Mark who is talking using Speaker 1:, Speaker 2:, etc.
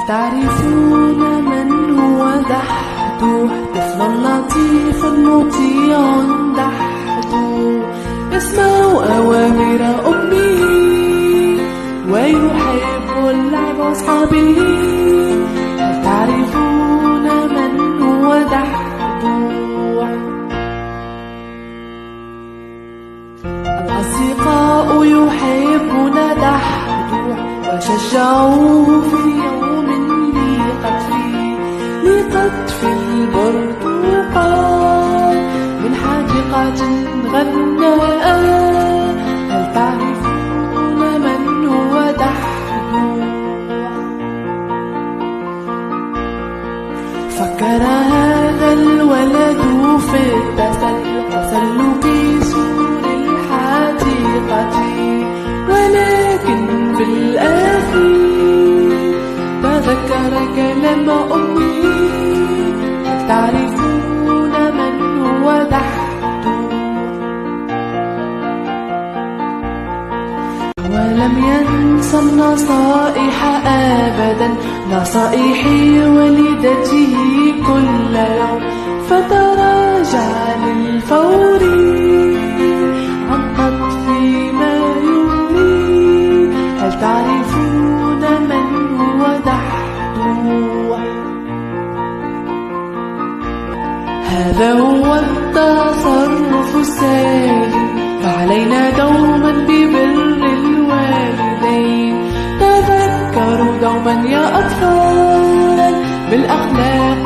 Speaker 1: تعرفون من هو دحدوح؟ طفل لطيف مطيع دحدوح، يسمع أوامر أمه ويحب اللعب وأصحابه. هل تعرفون من هو دحدوح؟ الأصدقاء يحبون دحدوح وشجعوه في يوم لقطف البرتقال من حديقة غناء. هل تعرفون من هو دحدوح؟ فكر هذا الولد في تسلق سور الحديقة، ولكن في الأخير تذكر كلام أمه. هل تعرفون من هو دحدوح؟ ولم ينس النصائح أبدا، نصائح والدته كل يوم، فتراجع للفور عن قطف ما يريد. هل تعرفون من هو دحدوح؟ هذا هو التصرف السليم، فعلينا دوما ببر الوالدين. تذكروا دوما يا أطفال بالأخلاق